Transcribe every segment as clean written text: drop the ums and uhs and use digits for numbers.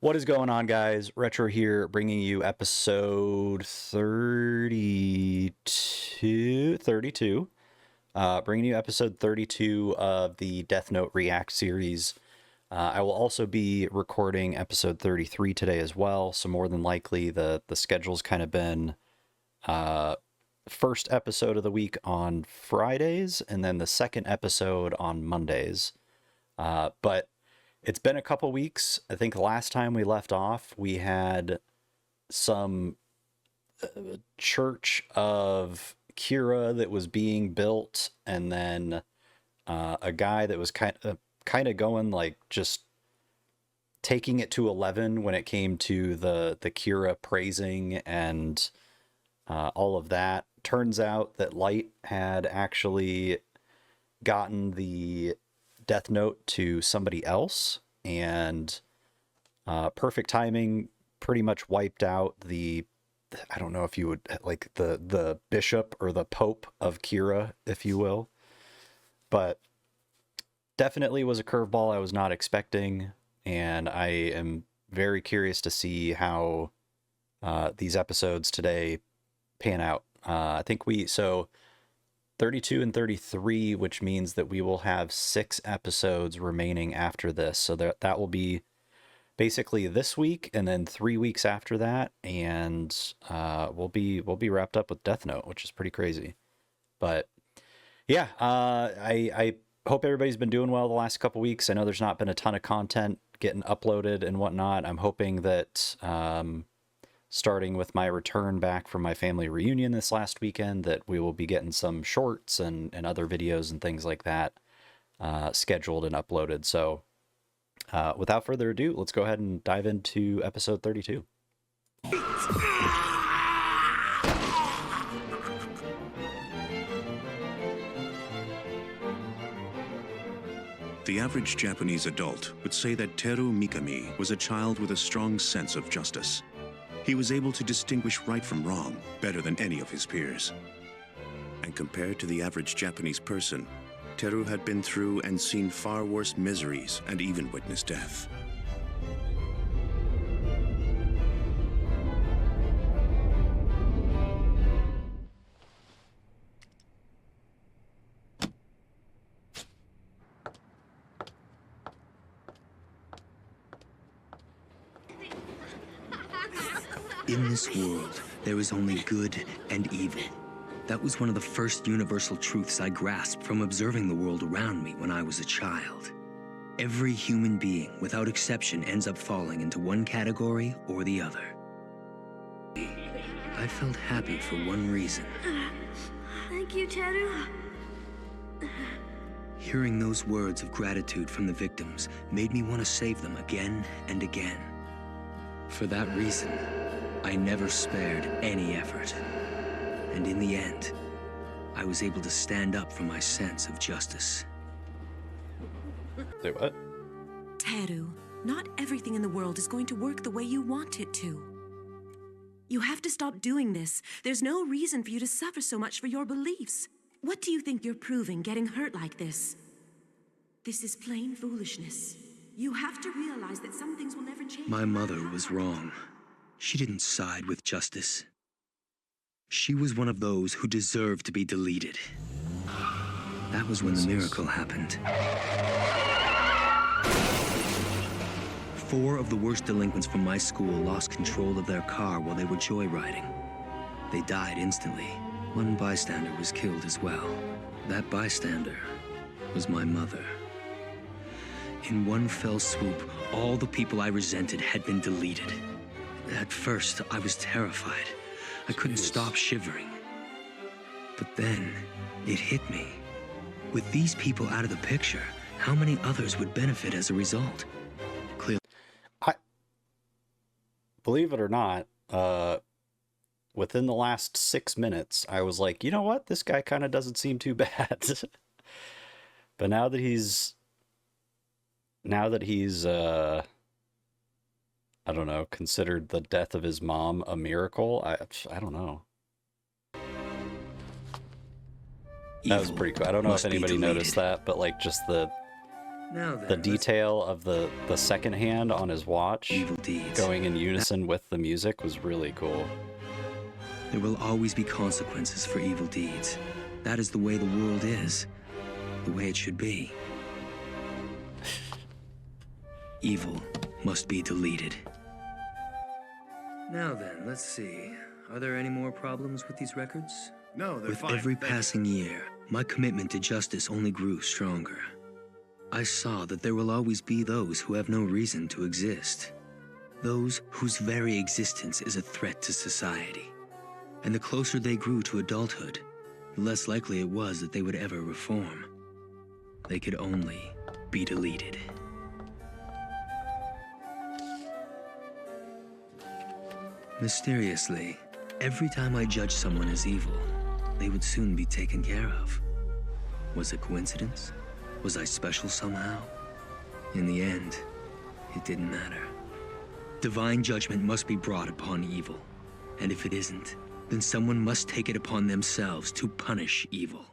What is going on, guys? Retro here, bringing you episode 32. Bringing you episode 32 of the Death Note React series. I will also be recording episode 33 today as well, so more than likely the schedule's kind of been first episode of the week on Fridays, and then the second episode on Mondays. But it's been a couple weeks. I think last time we left off, we had some church of Kira that was being built, and then a guy that was kind of going like just taking it to 11 when it came to the Kira praising and all of that. Turns out that Light had actually gotten the Death Note to somebody else, and perfect timing pretty much wiped out the, I don't know if you would like the bishop or the pope of Kira, if you will, but definitely was a curveball I was not expecting, and I am very curious to see how these episodes today pan out. I think 32 and 33, which means that we will have 6 episodes remaining after this. So that will be basically this week, and then 3 weeks after that, and we'll be wrapped up with Death Note, which is pretty crazy. But yeah, I hope everybody's been doing well the last couple weeks. I know there's not been a ton of content getting uploaded and whatnot. I'm hoping that starting with my return back from my family reunion this last weekend, that we will be getting some shorts and other videos and things like that scheduled and uploaded. So without further ado, let's go ahead and dive into episode 32. The average Japanese adult would say that Teru Mikami was a child with a strong sense of justice. He was able to distinguish right from wrong better than any of his peers. And compared to the average Japanese person, Teru had been through and seen far worse miseries and even witnessed death. In this world, there is only good and evil. That was one of the first universal truths I grasped from observing the world around me when I was a child. Every human being, without exception, ends up falling into one category or the other. I felt happy for one reason. Thank you, Teru. Hearing those words of gratitude from the victims made me want to save them again and again. For that reason, I never spared any effort. And in the end, I was able to stand up for my sense of justice. Say what? Teru, not everything in the world is going to work the way you want it to. You have to stop doing this. There's no reason for you to suffer so much for your beliefs. What do you think you're proving getting hurt like this? This is plain foolishness. You have to realize that some things will never change. My mother was wrong. She didn't side with justice. She was one of those who deserved to be deleted. That was when the miracle happened. 4 of the worst delinquents from my school lost control of their car while they were joyriding. They died instantly. One bystander was killed as well. That bystander was my mother. In one fell swoop, all the people I resented had been deleted. At first, I was terrified. I couldn't stop shivering. But then, it hit me. With these people out of the picture, how many others would benefit as a result? Clearly. Believe it or not, within the last 6 minutes, I was like, you know what? This guy kind of doesn't seem too bad. But now that he's I don't know, considered the death of his mom a miracle, I don't know. That was pretty cool. I don't know if anybody noticed that, but like just the Now then, The let's- detail of the second hand on his watch Evil deeds. going in unison with the music was really cool. There will always be consequences for evil deeds. That is the way the world is. The way it should be. Evil must be deleted. Now then, let's see. Are there any more problems with these records? No, they're With fine. every Thank you. passing year, my commitment to justice only grew stronger. I saw that there will always be those who have no reason to exist. Those whose very existence is a threat to society. And the closer they grew to adulthood, the less likely it was that they would ever reform. They could only be deleted. Mysteriously, every time I judged someone as evil, they would soon be taken care of. Was it coincidence? Was I special somehow? In the end, it didn't matter. Divine judgment must be brought upon evil. And if it isn't, then someone must take it upon themselves to punish evil.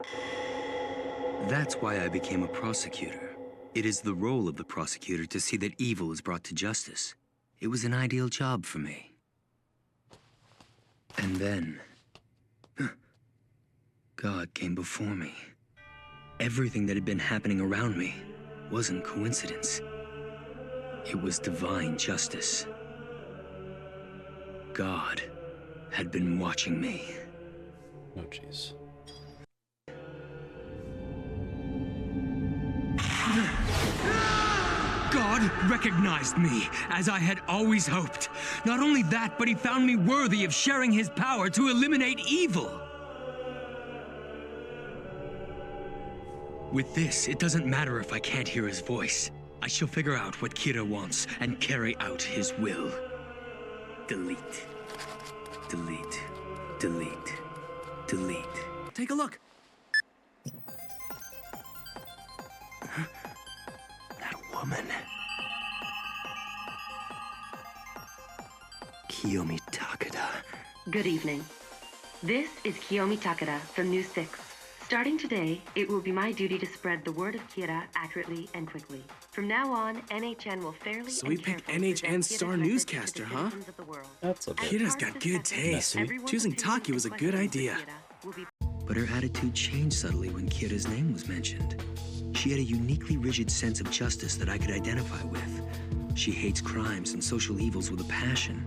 That's why I became a prosecutor. It is the role of the prosecutor to see that evil is brought to justice. It was an ideal job for me. And then, God came before me. Everything that had been happening around me wasn't coincidence. It was divine justice. God had been watching me. Oh, jeez. God recognized me, as I had always hoped. Not only that, but he found me worthy of sharing his power to eliminate evil. With this, it doesn't matter if I can't hear his voice. I shall figure out what Kira wants and carry out his will. Delete. Delete. Delete. Delete. Take a look. That woman. Kiyomi Takeda. Good evening. This is Kiyomi Takeda from News 6. Starting today, it will be my duty to spread the word of Kira accurately and quickly. From now on, NHN will fairly So and we picked carefully NHN present star Kira's message newscaster, to the huh? citizens of the world. That's a bit. Kira's As part got of good this message, taste. everyone's Choosing opinions Taki was a and good questions for idea. Kira will be But her attitude changed subtly when Kira's name was mentioned. She had a uniquely rigid sense of justice that I could identify with. She hates crimes and social evils with a passion.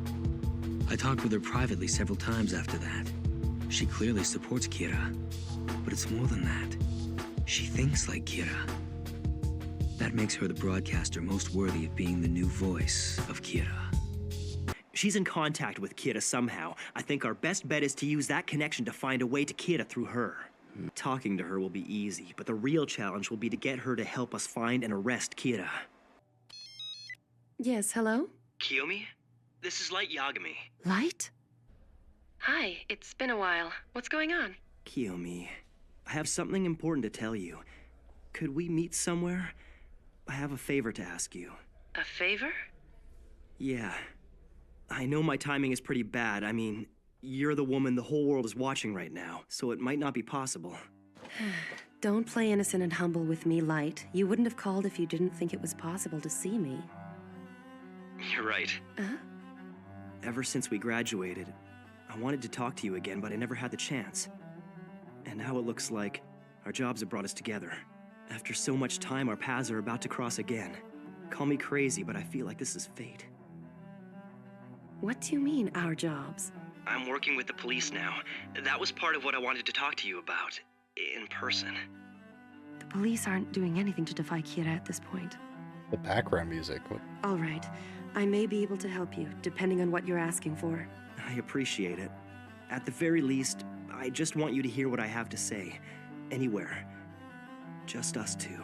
I talked with her privately several times after that. She clearly supports Kira. But it's more than that. She thinks like Kira. That makes her the broadcaster most worthy of being the new voice of Kira. She's in contact with Kira somehow. I think our best bet is to use that connection to find a way to Kira through her. Talking to her will be easy, but the real challenge will be to get her to help us find and arrest Kira. Yes, hello? Kiyomi? This is Light Yagami. Light? Hi, it's been a while. What's going on? Kiyomi, I have something important to tell you. Could we meet somewhere? I have a favor to ask you. A favor? Yeah. I know my timing is pretty bad. I mean, you're the woman the whole world is watching right now, so it might not be possible. Don't play innocent and humble with me, Light. You wouldn't have called if you didn't think it was possible to see me. You're right. Huh? Ever since we graduated, I wanted to talk to you again, but I never had the chance. And now it looks like our jobs have brought us together. After so much time, our paths are about to cross again. Call me crazy, but I feel like this is fate. What do you mean, our jobs? I'm working with the police now. That was part of what I wanted to talk to you about, in person. The police aren't doing anything to defy Kira at this point. The background music. All right. I may be able to help you, depending on what you're asking for. I appreciate it. At the very least, I just want you to hear what I have to say. Anywhere. Just us two.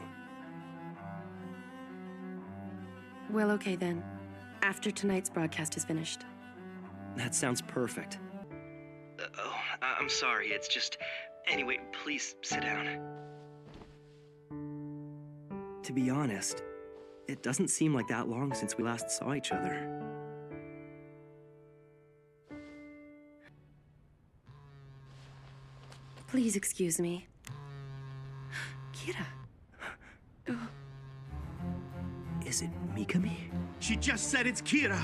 Well, okay then. After tonight's broadcast is finished. That sounds perfect. I'm sorry, it's just... Anyway, please sit down. To be honest, it doesn't seem like that long since we last saw each other. Please excuse me. Kira. Oh. Is it Mikami? She just said it's Kira.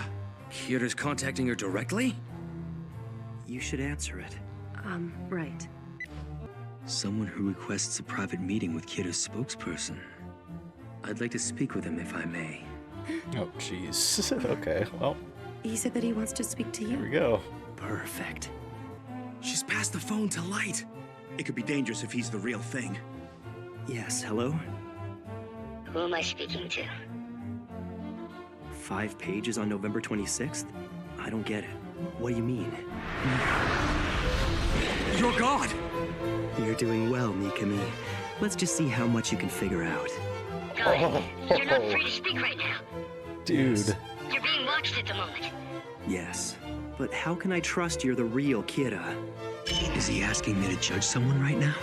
Kira's contacting her directly? You should answer it. Right. Someone who requests a private meeting with Kira's spokesperson. I'd like to speak with him if I may. Oh, jeez. Okay, well, He said that he wants to speak to here we you. go. Perfect. She's passed the phone to Light. It could be dangerous if he's the real thing. Yes, hello? Who am I speaking to? 5 pages on November 26th? I don't get it. What do you mean? You're God! You're doing well, Mikami. Let's just see how much you can figure out. Guy, you're not free to speak right now. Dude. You're being watched at the moment. Yes. But how can I trust you're the real Kira? Is he asking me to judge someone right now?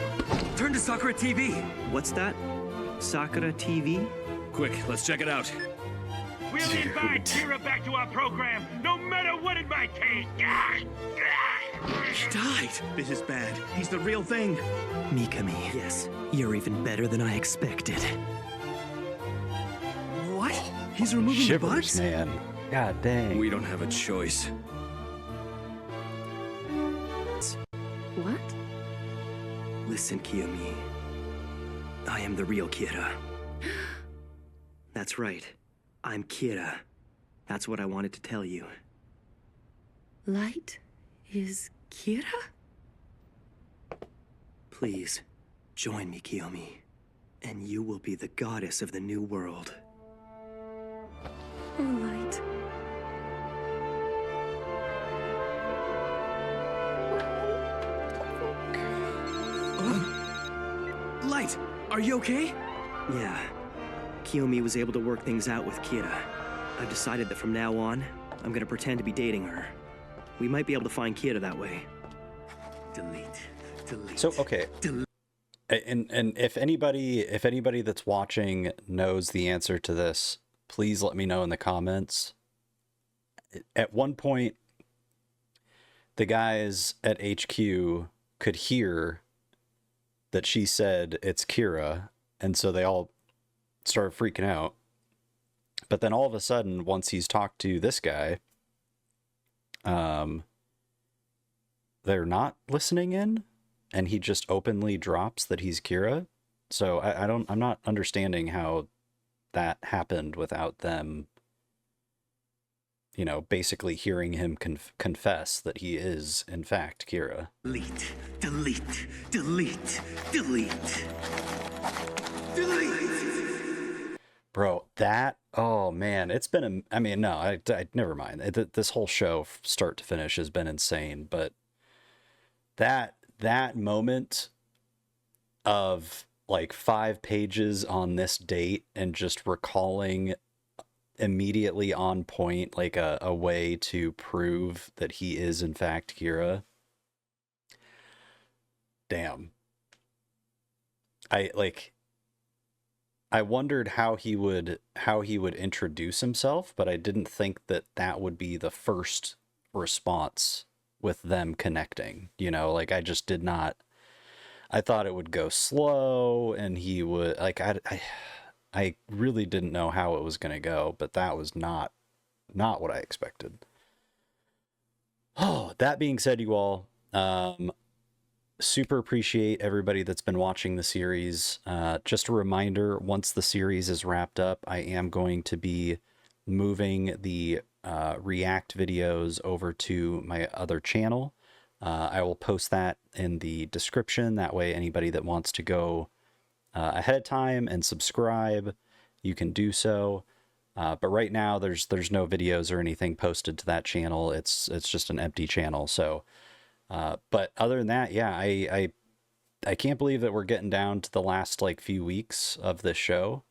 Turn to Sakura TV! What's that? Sakura TV? Quick, let's check it out. We'll invite Kira back to our program, no matter what it might take. He died. This is bad. He's the real thing. Mikami. Yes, you're even better than I expected. What? He's removing the Shivers, bugs? man. God dang. We don't have a choice. What? Listen, Kiyomi. I am the real Kira. That's right. I'm Kira. That's what I wanted to tell you. Light is Kira? Please, join me, Kiyomi. And you will be the goddess of the new world. Oh, Light. Light, are you okay? Yeah. Kiyomi was able to work things out with Kira. I've decided that from now on, I'm gonna pretend to be dating her. We might be able to find Kira that way. Delete. So, okay. And if anybody that's watching knows the answer to this, please let me know in the comments. At one point, the guys at HQ could hear that she said it's Kira, and so they all started freaking out. But then all of a sudden, once he's talked to this guy, they're not listening in, and he just openly drops that he's Kira. So I'm not understanding how that happened without them, you know, basically hearing him confess that he is in fact Kira. Delete. Bro, that, oh man, it's been I mean, no, I never mind. This whole show, start to finish, has been insane. But that moment of like 5 pages on this date and just recalling immediately on point, like a way to prove that he is in fact Kira. Damn. I wondered how he would introduce himself, but I didn't think that would be the first response with them connecting. You know, like I just did not. I thought it would go slow, and he would like I really didn't know how it was going to go, but that was not what I expected. Oh, that being said, you all, super appreciate everybody that's been watching the series. Just a reminder, once the series is wrapped up, I am going to be moving the React videos over to my other channel. I will post that in the description. That way, anybody that wants to go ahead of time and subscribe, you can do so. But right now, there's no videos or anything posted to that channel. It's just an empty channel. So, but other than that, yeah, I can't believe that we're getting down to the last like few weeks of this show.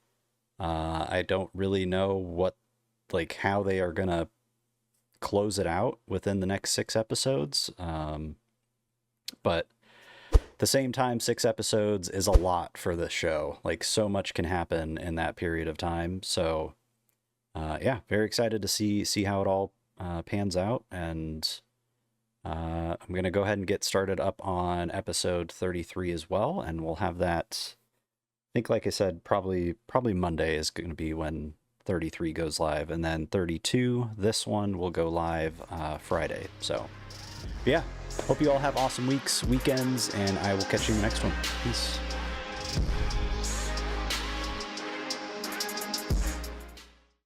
I don't really know how they are gonna close it out within the next 6 episodes. But at the same time, 6 episodes is a lot for this show. Like, so much can happen in that period of time. So, yeah, very excited to see how it all pans out. And I'm going to go ahead and get started up on episode 33 as well. And we'll have that, I think, like I said, probably Monday is going to be when 33 goes live, and then 32, this one will go live Friday. So yeah, hope you all have awesome weeks, weekends, and I will catch you in the next one. Peace.